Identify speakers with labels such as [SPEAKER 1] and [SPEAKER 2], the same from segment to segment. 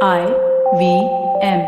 [SPEAKER 1] IVM.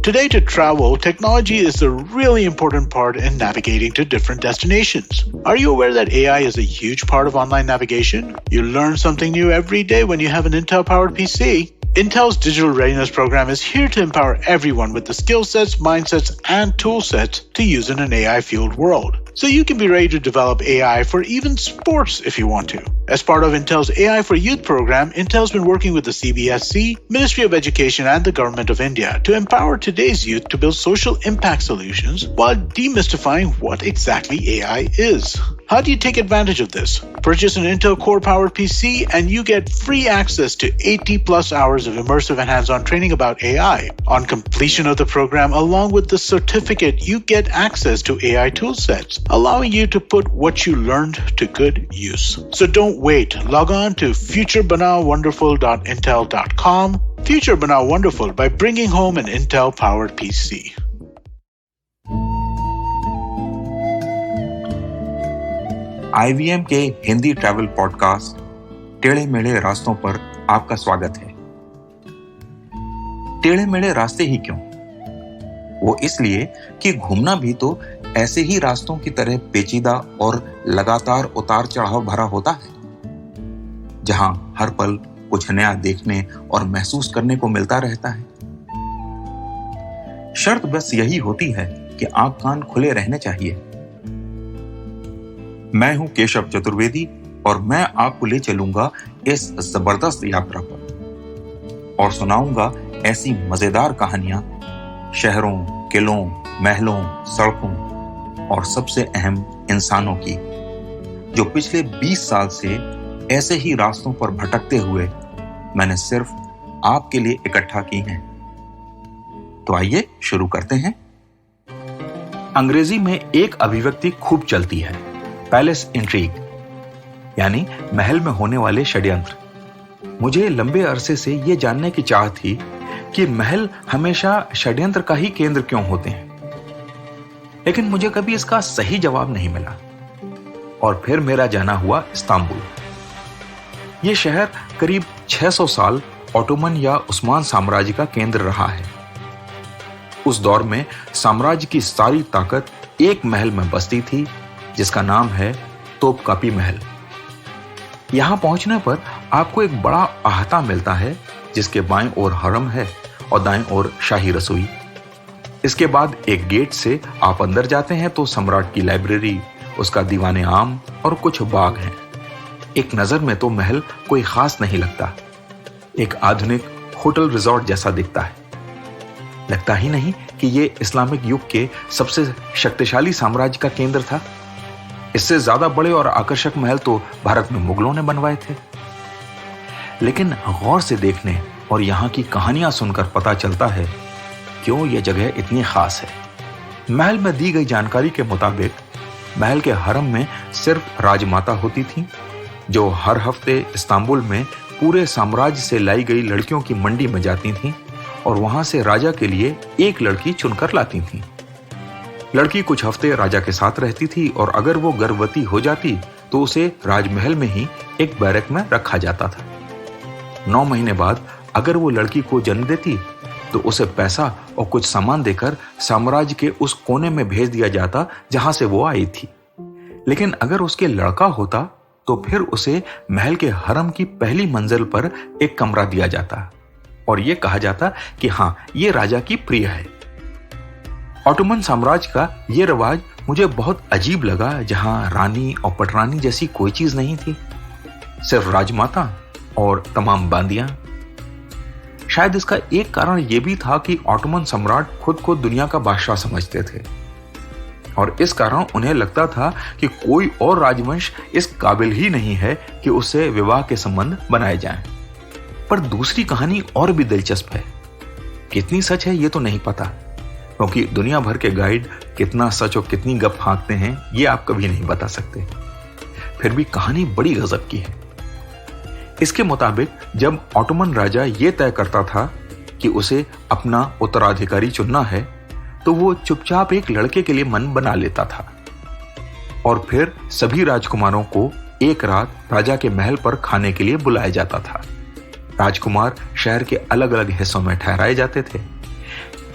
[SPEAKER 2] Today, to travel, technology is a really important part in navigating to different destinations. Are you aware that AI is a huge part of online navigation? You learn something new every day when you have an Intel-powered PC. Intel's Digital Readiness Program is here to empower everyone with the skill sets, mindsets, and tool sets to use in an AI-fueled world. So you can be ready to develop AI for even sports if you want to. As part of Intel's AI for Youth program, Intel's been working with the CBSC, Ministry of Education, and the Government of India to empower today's youth to build social impact solutions while demystifying what exactly AI is. How do you take advantage of this? Purchase an Intel Core-powered PC and you get free access to 80 plus hours of immersive and hands-on training about AI. On completion of the program, along with the certificate, you get access to AI toolsets, allowing you to put what you learned to good use. So don't wait. Log on to futurebanawonderful.intel.com. Future Banaw Wonderful by bringing home an Intel-powered PC.
[SPEAKER 3] IVM के Hindi travel podcast टेढ़े मेढ़े रास्तों पर आपका स्वागत है। टेढ़े मेढ़े रास्ते ही क्यों? वो इसलिए कि घूमना भी तो ऐसे ही रास्तों की तरह पेचीदा और लगातार उतार चढ़ाव भरा होता है, जहां हर पल कुछ नया देखने और महसूस करने को मिलता रहता है। शर्त बस यही होती है कि आंख कान खुले रहने चाहिए। मैं हूं केशव चतुर्वेदी और मैं आपको ले चलूंगा इस जबरदस्त यात्रा पर और सुनाऊंगा ऐसी मजेदार कहानियां शहरों, किलों, महलों, सड़कों और सबसे अहम इंसानों की, जो पिछले 20 साल से ऐसे ही रास्तों पर भटकते हुए मैंने सिर्फ आपके लिए इकट्ठा की हैं। तो आइए शुरू करते हैं। अंग्रेजी में एक अभिव्यक्ति खूब चलती है, पैलेस इंट्रीग, यानी महल में होने वाले षड्यंत्र। मुझे लंबे अरसे से यह जानने की चाह थी कि महल हमेशा षड्यंत्र का ही केंद्र क्यों होते हैं, लेकिन मुझे कभी इसका सही जवाब नहीं मिला। और फिर मेरा जाना हुआ इस्तांबुल। यह शहर करीब 600 साल ऑटोमन या उस्मान साम्राज्य का केंद्र रहा है। उस दौर में साम्राज्य की सारी ताकत एक महल में बसती थी, जिसका नाम है तोपकापी महल। यहां पहुंचने पर आपको एक बड़ा अहाता मिलता है, जिसके बाएं ओर हरम है और दाएं ओर शाही रसोई। इसके बाद एक गेट से आप अंदर जाते हैं तो सम्राट की लाइब्रेरी, उसका दीवाने आम और कुछ बाग हैं। एक नजर में तो महल कोई खास नहीं लगता, एक आधुनिक होटल रिजॉर्ट जैसा दिखता है। लगता ही नहीं कि ये इस्लामिक युग के सबसे शक्तिशाली साम्राज्य का केंद्र था। इससे ज्यादा बड़े और आकर्षक महल तो भारत में मुगलों ने बनवाए थे। लेकिन गौर से देखने और यहाँ की कहानियां सुनकर पता चलता है क्यों यह जगह इतनी खास है। महल में दी गई जानकारी के मुताबिक महल के हरम में सिर्फ राजमाता होती थी, जो हर हफ्ते इस्तांबुल में पूरे साम्राज्य से लाई गई लड़कियों की मंडी में जाती थीं और वहां से राजा के लिए एक लड़की चुनकर लाती थीं। लड़की कुछ हफ्ते राजा के साथ रहती थी और अगर वो गर्भवती हो जाती तो उसे राजमहल में ही एक बैरक में रखा जाता था। 9 महीने बाद अगर वो लड़की को जन्म देती तो उसे पैसा और कुछ सामान देकर साम्राज्य के उस कोने में भेज दिया जाता जहां से वो आई थी। लेकिन अगर उसके लड़का होता तो फिर उसे महल के हरम की पहली मंजिल पर एक कमरा दिया जाता और ये कहा जाता कि हाँ, ये राजा की प्रिय है। ऑटोमन साम्राज्य का ये रिवाज मुझे बहुत अजीब लगा, जहां रानी और पटरानी जैसी कोई चीज नहीं थी, सिर्फ राजमाता और तमाम बांदियां। शायद इसका एक कारण यह भी था कि ऑटोमन सम्राट खुद को दुनिया का बादशाह समझते थे और इस कारण उन्हें लगता था कि कोई और राजवंश इस काबिल ही नहीं है कि उससे विवाह के संबंध बनाए जाएं। पर दूसरी कहानी और भी दिलचस्प है। कितनी सच है ये तो नहीं पता, क्योंकि दुनिया भर के गाइड कितना सच और कितनी गप हाँकते हैं ये आप कभी नहीं बता सकते। फिर भी कहानी बड़ी गजब की है। इसके मुताबिक जब ऑटोमन राजा ये तय करता था कि उसे अपना उत्तराधिकारी चुनना है तो वो चुपचाप एक लड़के के लिए मन बना लेता था और फिर सभी राजकुमारों को एक रात राजा के महल पर खाने के लिए बुलाया जाता था। राजकुमार शहर के अलग अलग हिस्सों में ठहराए जाते थे।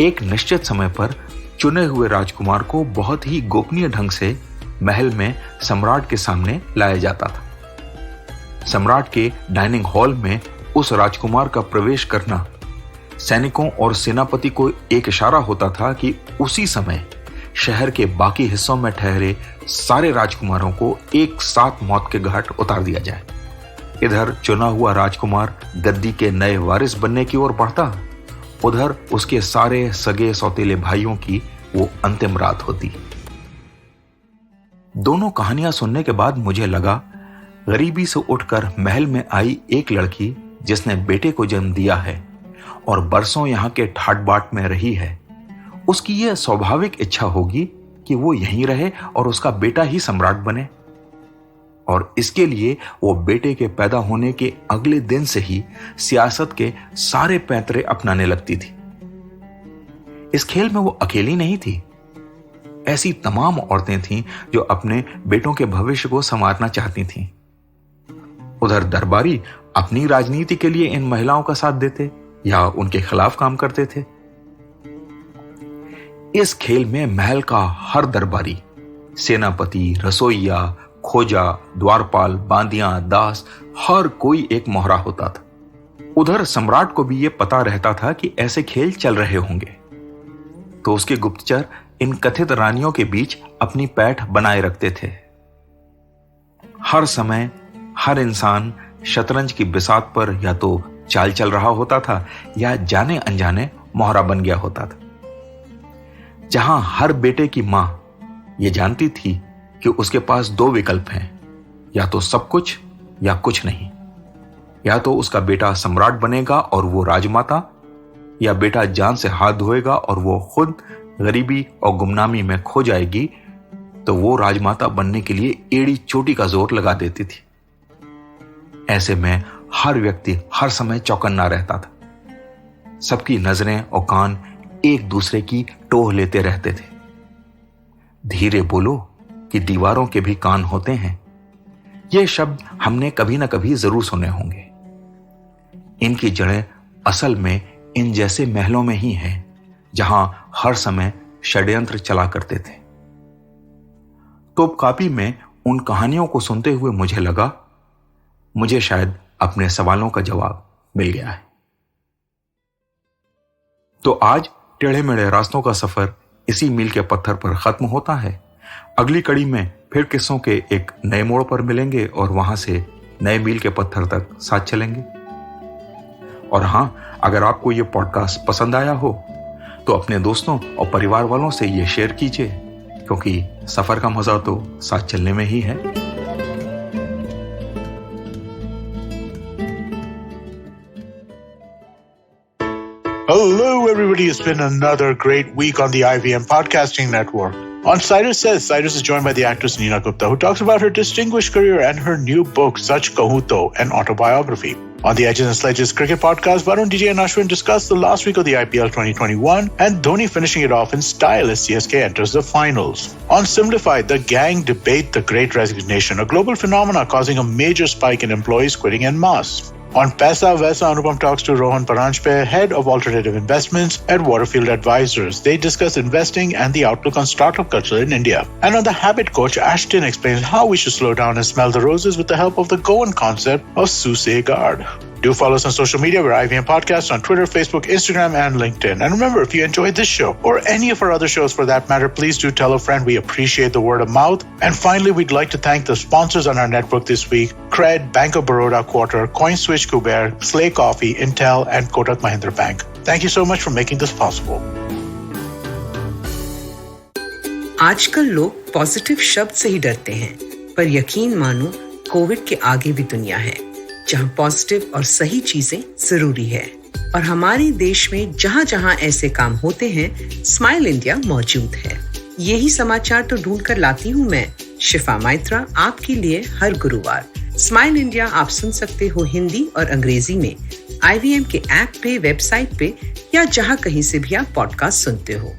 [SPEAKER 3] एक निश्चित समय पर चुने हुए राजकुमार को बहुत ही गोपनीय ढंग से महल में सम्राट के सामने लाया जाता था। सम्राट के डाइनिंग हॉल में उस राजकुमार का प्रवेश करना सैनिकों और सेनापति को एक इशारा होता था कि उसी समय शहर के बाकी हिस्सों में ठहरे सारे राजकुमारों को एक साथ मौत के घाट उतार दिया जाए। इधर चुना हुआ राजकुमार गद्दी के नए वारिस बनने की ओर बढ़ता, उधर उसके सारे सगे सौतेले भाइयों की वो अंतिम रात होती। दोनों कहानियां सुनने के बाद मुझे लगा, गरीबी से उठकर महल में आई एक लड़की जिसने बेटे को जन्म दिया है और बरसों यहां के ठाट बाट में रही है, उसकी यह स्वाभाविक इच्छा होगी कि वो यहीं रहे और उसका बेटा ही सम्राट बने। और इसके लिए वो बेटे के पैदा होने के अगले दिन से ही सियासत के सारे पैंतरे अपनाने लगती थी। इस खेल में वो अकेली नहीं थी। ऐसी तमाम औरतें थीं जो अपने बेटों के भविष्य को संवारना चाहती थीं। उधर दरबारी अपनी राजनीति के लिए इन महिलाओं का साथ देते या उनके खिलाफ काम करते थे। इस खेल में महल का हर दरबारी, सेनापति, रसोइया, खोजा, द्वारपाल, बांदियां, दास, हर कोई एक मोहरा होता था। उधर सम्राट को भी यह पता रहता था कि ऐसे खेल चल रहे होंगे, तो उसके गुप्तचर इन कथित रानियों के बीच अपनी पैठ बनाए रखते थे। हर समय हर इंसान शतरंज की बिसात पर या तो चाल चल रहा होता था या जाने अनजाने मोहरा बन गया होता था। जहां हर बेटे की मां यह जानती थी कि उसके पास दो विकल्प हैं, या तो सब कुछ या कुछ नहीं। या तो उसका बेटा सम्राट बनेगा और वो राजमाता, या बेटा जान से हाथ धोएगा और वो खुद गरीबी और गुमनामी में खो जाएगी, तो वो राजमाता बनने के लिए एड़ी चोटी का जोर लगा देती थी। ऐसे में हर व्यक्ति हर समय चौकन्ना रहता था। सबकी नजरें और कान एक दूसरे की टोह लेते रहते थे। धीरे बोलो कि दीवारों के भी कान होते हैं, ये शब्द हमने कभी ना कभी जरूर सुने होंगे। इनकी जड़ें असल में इन जैसे महलों में ही हैं, जहां हर समय षड्यंत्र चला करते थे। तोपकापी में उन कहानियों को सुनते हुए मुझे लगा, मुझे शायद अपने सवालों का जवाब मिल गया है। तो आज टेढ़े मेढ़े रास्तों का सफर इसी मील के पत्थर पर खत्म होता है। अगली कड़ी में फिर किस्सों के एक नए मोड़ पर मिलेंगे और वहां से नए मील के पत्थर तक साथ चलेंगे। और हां, अगर आपको यह पॉडकास्ट पसंद आया हो तो अपने दोस्तों और परिवार वालों से यह शेयर कीजिए, क्योंकि सफर का मजा तो साथ चलने में ही है।
[SPEAKER 2] Hello, everybody. It's been another great week on the IVM Podcasting Network. On Cyrus Says, Cyrus is joined by the actress Neena Gupta, who talks about her distinguished career and her new book, Sach Kahun To, an autobiography. On the Edges and Sledges Cricket Podcast, Varun, DJ, and Ashwin discuss the last week of the IPL 2021 and Dhoni finishing it off in style as CSK enters the finals. On Simplified, the gang debate the Great Resignation, a global phenomena causing a major spike in employees quitting en masse. On Paisa Vaisa, Anupam talks to Rohan Paranjpe, head of alternative investments at Waterfield Advisors. They discuss investing and the outlook on startup culture in India. And on The Habit Coach, Ashton explains how we should slow down and smell the roses with the help of the Goan concept of Susse Guard. Do follow us on social media. We're IVM Podcast on Twitter, Facebook, Instagram, and LinkedIn. And remember, if you enjoyed this show or any of our other shows for that matter, please do tell a friend. We appreciate the word of mouth. And finally, we'd like to thank the sponsors on our network this week: Cred, Bank of Baroda Quarter, CoinSwitch Kuber, Slay Coffee, Intel, and Kotak Mahindra Bank. Thank you so much for making this possible.
[SPEAKER 1] आजकल लोग positive शब्द से ही डरते हैं, पर यकीन मानो Covid के आगे भी दुनिया है, जहां पॉजिटिव और सही चीजें जरूरी है। और हमारे देश में जहां जहां ऐसे काम होते हैं, स्माइल इंडिया मौजूद है। यही समाचार तो ढूंढ कर लाती हूँ मैं, शिफा मैत्रा, आपके लिए हर गुरुवार। स्माइल इंडिया आप सुन सकते हो हिंदी और अंग्रेजी में IVM के ऐप पे, वेबसाइट पे या जहां कहीं से भी आप पॉडकास्ट सुनते हो।